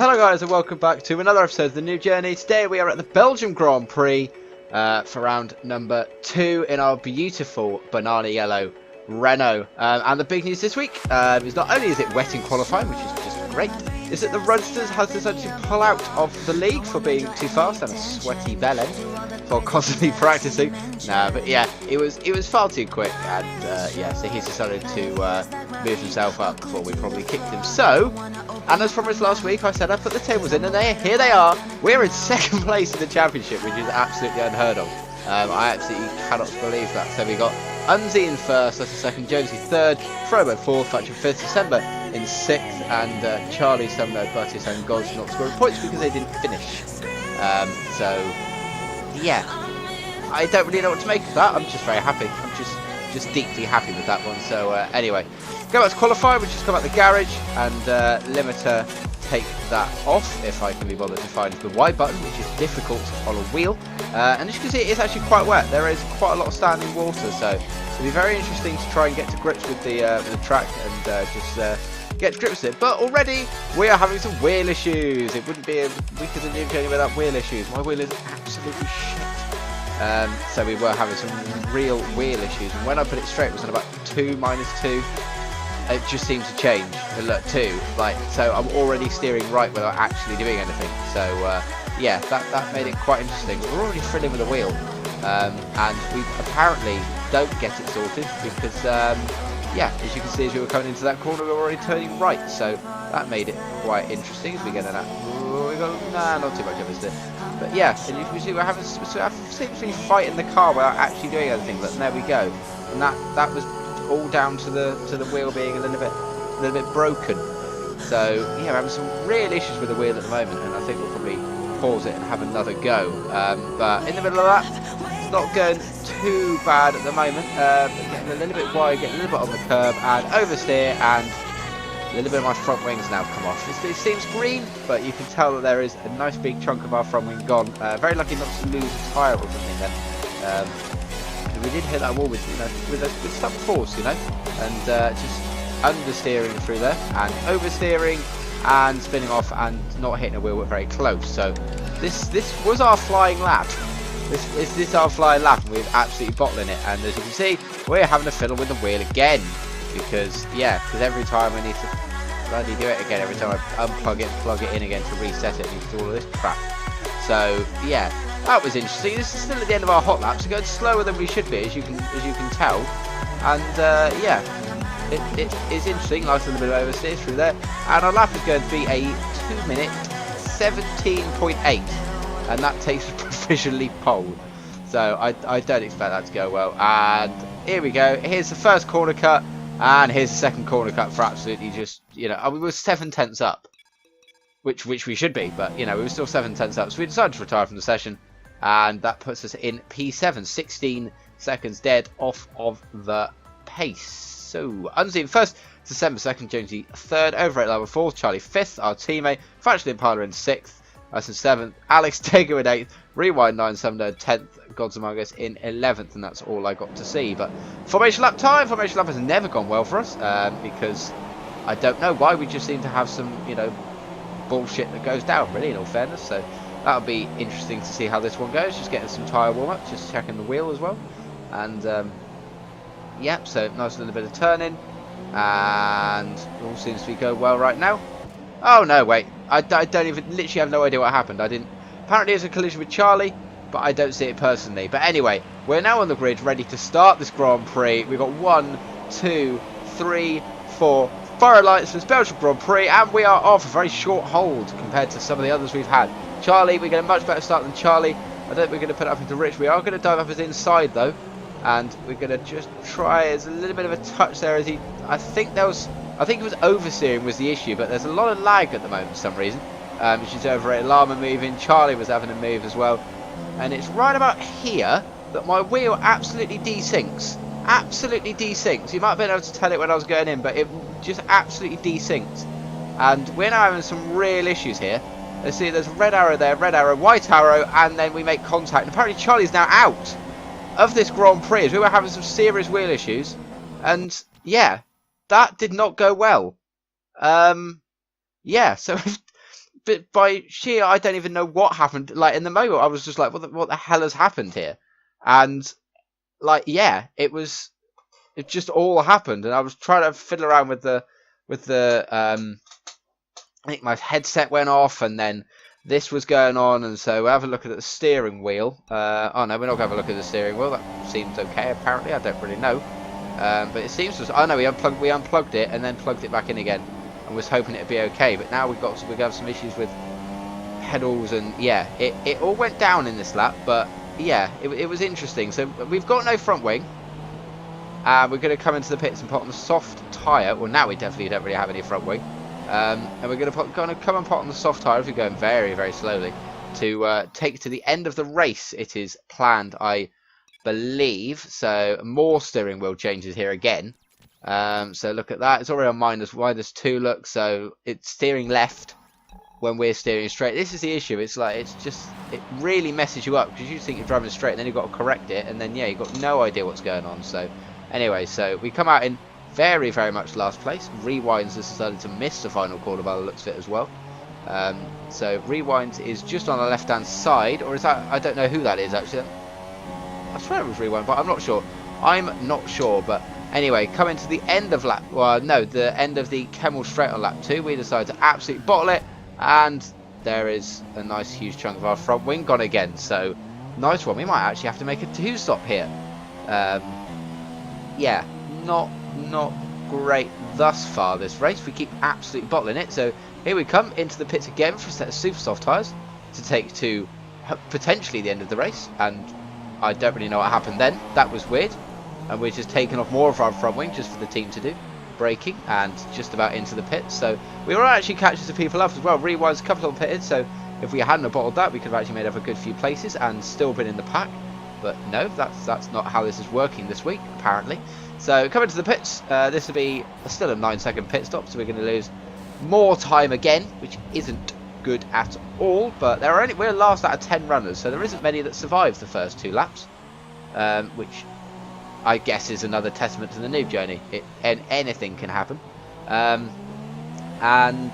Hello guys and welcome back to another episode of the Noob Journey. Today we are at the Belgium Grand Prix for round number 2 in our beautiful banana yellow Renault. And the big news this week is not only is it wet in qualifying, which is just great, is that the Roadsters has decided to pull out of the league for being too fast and a sweaty bell end for constantly practicing. No, but yeah, it was far too quick, and yeah, so he's decided to move himself up before we probably kicked him. So, and as promised last week, I said I'd put the tables in, and here they are. We're in second place in the championship, which is absolutely unheard of. I absolutely cannot believe that. So we got Unzi in first, that's the second, Jonesy third, Frobo fourth, Thatcher fifth, December in sixth, and Charlie, Sumner, Buttis and Gods not scoring points because they didn't finish. So yeah, I don't really know what to make of that. I'm just very happy. I'm just deeply happy with that one. So anyway, go back to qualify. We just come out the garage and limiter take that off if I can be bothered to find the Y button, which is difficult on a wheel. And as you can see, it's actually quite wet. There is quite a lot of standing water, so it'll be very interesting to try and get to grips with the track and just get to grips with it. But already we are having some wheel issues. It wouldn't be a week of the Noob Journey without wheel issues. My wheel is absolutely shit. So we were having some real wheel issues, and when I put it straight, it was on about 2 minus 2. It just seems to change. But look, 2, like, so I'm already steering right without actually doing anything. So yeah, that made it quite interesting. We're already thrilling with the wheel, and we apparently don't get it sorted because yeah, as you can see, as we were coming into that corner, we were already turning right. So that made it quite interesting as we get in that. Nah, not too much of it. But yeah, and you can see we're having seems to be fighting the car without actually doing anything. But there we go, and that was all down to the wheel being a little bit broken. So yeah, we're having some real issues with the wheel at the moment, and I think we'll probably pause it and have another go. But in the middle of that, it's not going too bad at the moment. But getting a little bit wide, getting a little bit on the curb and oversteer, and a little bit of my front wings now come off. It seems green, but you can tell that there is a nice big chunk of our front wing gone. Very lucky not to lose a tyre or something then. We did hit that wall with with some force, and just understeering through there and oversteering and spinning off and not hitting a wheel, but very close. So this was our flying lap. This is our flying lap, and we're absolutely bottling it. And as you can see, we're having to fiddle with the wheel again because every time I need to bloody do it again. Every time I unplug it and plug it in again to reset it, and do all of this crap. So yeah. That was interesting. This is still at the end of our hot lap, so going slower than we should be, as you can tell. And yeah, it is interesting. Nice little bit of oversteer through there, and our lap is going to be a 2 minute 17.8, and that takes us provisionally pole. So I don't expect that to go well. And here we go. Here's the first corner cut, and here's the second corner cut for absolutely just I mean, we were 7 tenths up, which we should be, but we were still 7 tenths up. So we decided to retire from the session. And that puts us in P7, 16 seconds dead off of the pace. So, Unzi first, December 2nd, Jonesy 3rd, Over 8 level 4th, Charlie 5th, our teammate, Fractional Impala in 6th, us in 7th, Alex Taker in 8th, Rewind 9, Sumner 10th, Gods Among Us in 11th, and that's all I got to see. But formation lap time, formation lap has never gone well for us, because I don't know why, we just seem to have some, bullshit that goes down, really, in all fairness. So that'll be interesting to see how this one goes. Just getting some tyre warm up, just checking the wheel as well. And yeah, so nice little bit of turning, and all seems to be going well right now. Oh no, wait, I don't even, literally have no idea what happened. Apparently it's a collision with Charlie, but I don't see it personally. But anyway, we're now on the grid, ready to start this Grand Prix. We've got 1, 2, 3, 4 fire lights for this Belgian Grand Prix, and we are off a very short hold compared to some of the others we've had. Charlie, we get a much better start than Charlie. I don't think we're going to put it up into Rich. We are going to dive up his inside though, and we're going to just try. There's a little bit of a touch there as I think it was oversteering was the issue, but there's a lot of lag at the moment for some reason. She's over at Llama moving. Charlie was having a move as well, and it's right about here that my wheel absolutely desyncs. Absolutely desyncs. You might have been able to tell it when I was going in, but it just absolutely desynced, and we're now having some real issues here. Let's see, there's a red arrow there, red arrow, white arrow, and then we make contact. And apparently Charlie's now out of this Grand Prix as we were having some serious wheel issues. And yeah, that did not go well. Yeah, so but by sheer, I don't even know what happened. Like, in the moment, I was just like, what the hell has happened here? And, like, yeah, it just all happened. And I was trying to fiddle around with the, I think my headset went off, and then this was going on, and so we'll have a look at the steering wheel. Oh no, we're not going to have a look at the steering wheel. That seems okay, apparently. I don't really know. But it seems to... Oh no, we unplugged it and then plugged it back in again, and was hoping it'd be okay. But now we're going to have some issues with pedals, and yeah, it all went down in this lap. But yeah, it was interesting. So we've got no front wing. We're going to come into the pits and put on the soft tyre. Well, now we definitely don't really have any front wing. And we're going to come and put on the soft tyre if we're going very, very slowly to take to the end of the race. It is planned, I believe. So more steering wheel changes here again. So look at that. It's already on -2. Look, so it's steering left when we're steering straight. This is the issue. It's like it really messes you up because you think you're driving straight and then you've got to correct it, and then yeah, you've got no idea what's going on. So anyway, so we come out in very, very much last place. Rewinds has decided to miss the final corner by the looks of it as well. So Rewinds is just on the left hand side, or is that, I don't know who that is actually. I swear it was Rewind, but I'm not sure. But anyway, coming to the end of lap, well no, the end of the Kemmel straight on lap 2, we decide to absolutely bottle it, and there is a nice huge chunk of our front wing gone again. So nice one. We might actually have to make a 2-stop here. Yeah, not great thus far this race. We keep absolutely bottling it. So here we come into the pits again for a set of super soft tyres to take to potentially the end of the race, and I don't really know what happened then. That was weird, and we're just taking off more of our front wing just for the team to do, braking and just about into the pits. So we were actually catching some people up as well. Rewind's a couple of pitted, so if we hadn't have bottled that, we could have actually made up a good few places and still been in the pack. But no, that's not how this is working this week, apparently. So coming to the pits, this will be still a 9-second pit stop, so we're going to lose more time again, which isn't good at all. But we're last out of 10 runners, so there isn't many that survive the first 2 laps, which I guess is another testament to the noob journey. And anything can happen, and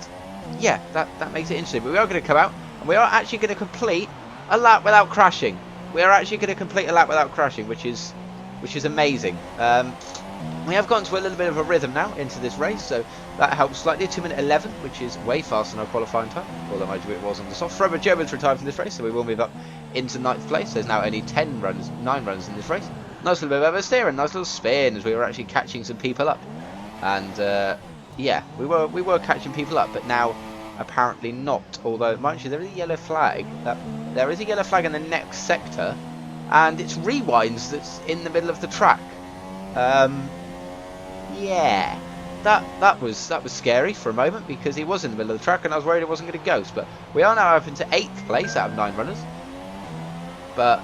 yeah, that makes it interesting. But we are going to come out, and we are actually going to complete a lap without crashing. We are actually going to complete a lap without crashing, which is amazing. We have gotten to a little bit of a rhythm now into this race, so that helps slightly. 2:11, which is way faster than our qualifying time, although mind you it was on the soft. Forever Germans retired from this race, so we will move up into 9th place. There's now only 9 runs in this race. Nice little bit of oversteer and nice little spin as we were actually catching some people up. And yeah, we were catching people up, but now apparently not. Although, mind you, there is a yellow flag. There is a yellow flag in the next sector, and it's Rewinds that's in the middle of the track. Yeah, that was scary for a moment because he was in the middle of the track and I was worried it wasn't going to ghost. But we are now up into 8th place out of 9 runners. But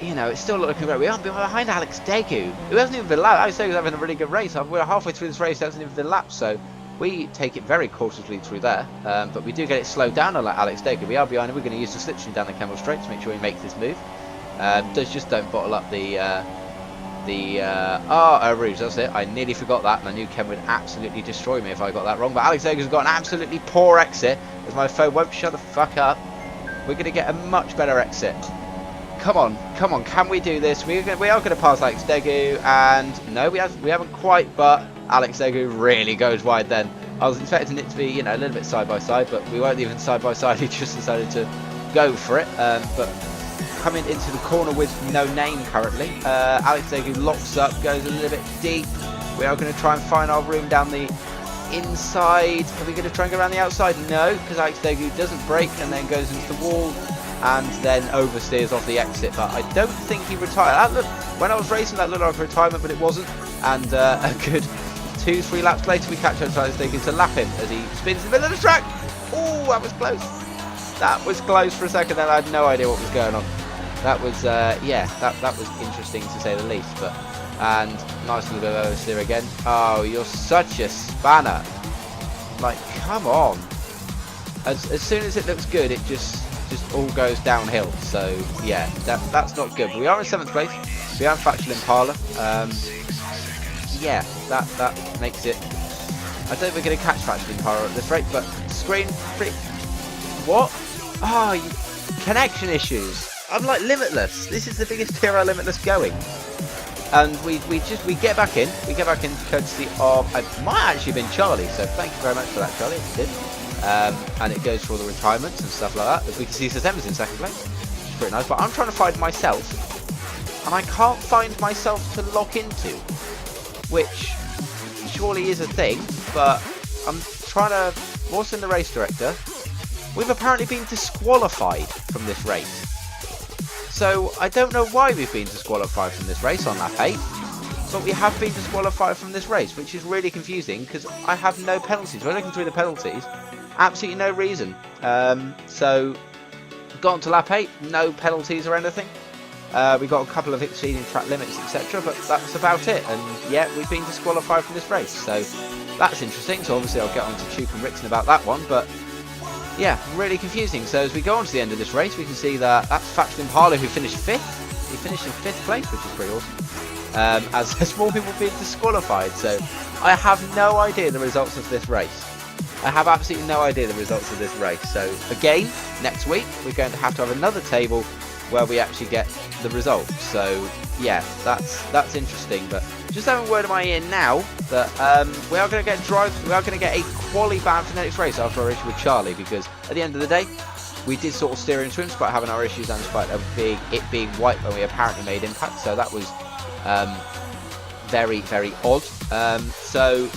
you know, it's still looking great. We are behind Alex Degu, who hasn't even been lapped. Alex Degu's having a really good race. We're halfway through this race, hasn't even been lapped, so we take it very cautiously through there. But we do get it slowed down, unlike Alex Degu. We are behind him. We're going to use the slipstream down the Kemmel Straight to make sure we make this move. Just don't bottle up the Rouge, that's it. I nearly forgot that, and I knew Ken would absolutely destroy me if I got that wrong. But Alex Degu's got an absolutely poor exit, as my phone won't shut the fuck up. We're going to get a much better exit. Come on, can we do this? We are going to pass Alex Degu, and no, we haven't quite, but Alex Degu really goes wide then. I was expecting it to be, you know, a little bit side by side, but we weren't even side by side. He just decided to go for it. But coming into the corner with no name currently, Alex Degu locks up, goes a little bit deep. We are going to try and find our room down the inside. Are we going to try and go around the outside? No, because Alex Degu doesn't brake and then goes into the wall and then oversteers off the exit. But I don't think he retired. When I was racing, that looked like a retirement, but it wasn't. And a good 2-3 laps later, we catch up to Alex Degu to lap him as he spins in the middle of the track. Oh, that was close. That was close for a second, and I had no idea what was going on. That was, yeah, that was interesting to say the least. But and nice little bit of oversteer again. Oh, you're such a spanner! Like, come on! As soon as it looks good, it just all goes downhill. So yeah, that's not good. But we are in 7th place. We have Factual Impala. Yeah, that makes it. I don't think we're going to catch Factual Impala at this rate, but screen pretty. What? Oh, connection issues. I'm like Limitless. This is the biggest tier of Limitless going. And we get back in. We get back in courtesy of, it might actually have been Charlie, so thank you very much for that, Charlie, if you did. And it goes for all the retirements and stuff like that. As we can see, September's in second place, which is pretty nice. But I'm trying to find myself, and I can't find myself to lock into, which surely is a thing, but I'm trying to, what's in the race director? We've apparently been disqualified from this race. So I don't know why we've been disqualified from this race on lap 8, but we have been disqualified from this race, which is really confusing because I have no penalties. We're looking through the penalties, absolutely no reason. So got on to lap 8, no penalties or anything. We got a couple of exceeding track limits, etc., but that's about it. And yeah, we've been disqualified from this race, so that's interesting. So obviously I'll get on to Chuke and Rickson about that one, but yeah, really confusing. So as we go on to the end of this race, we can see that that's Factual Impala who finished 5th. He finished in 5th place, which is pretty awesome. As there's more people being disqualified, so I have no idea the results of this race. I have absolutely no idea the results of this race. So again, next week we're going to have another table where we actually get the results. So yeah, that's interesting. But just having a word of my ear now that we are going to get a quali ban for the next race after our issue with Charlie, because at the end of the day, we did sort of steer into him despite having our issues and despite it being white when we apparently made impact. So that was very, very odd. So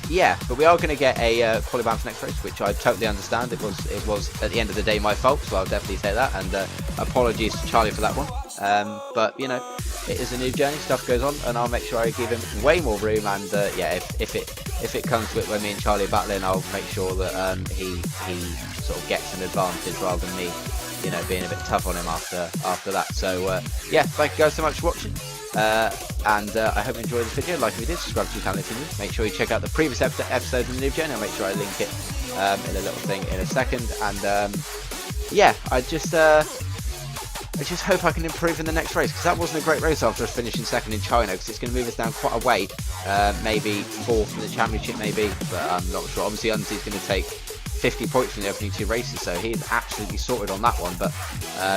yeah, but we are going to get a quali ban for next race, which I totally understand. It was at the end of the day my fault, so I'll definitely say that, and apologies to Charlie for that one. But you know, it is a new journey, stuff goes on, and I'll make sure I give him way more room. And yeah, if it comes to it when me and Charlie are battling, I'll make sure that he sort of gets an advantage rather than me, you know, being a bit tough on him after that. So yeah, thank you guys so much for watching. And I hope you enjoyed this video. Like if you did, subscribe to the channel if you're new. Make sure you check out the previous episodes of the Noob Journey. I'll make sure I link it in a little thing in a second. And yeah, I just hope I can improve in the next race, because that wasn't a great race after us finishing second in China, because it's going to move us down quite a way. Maybe 4th in the championship, maybe, but I'm not sure. Obviously, Unzi's going to take 50 points from the opening 2 races, so he's absolutely sorted on that one. But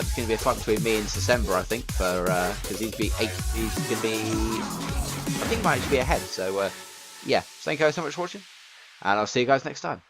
it's going to be a fight between me and December, I think, for because he's going to be, I think he might actually be ahead. So yeah, thank you guys so much for watching, and I'll see you guys next time.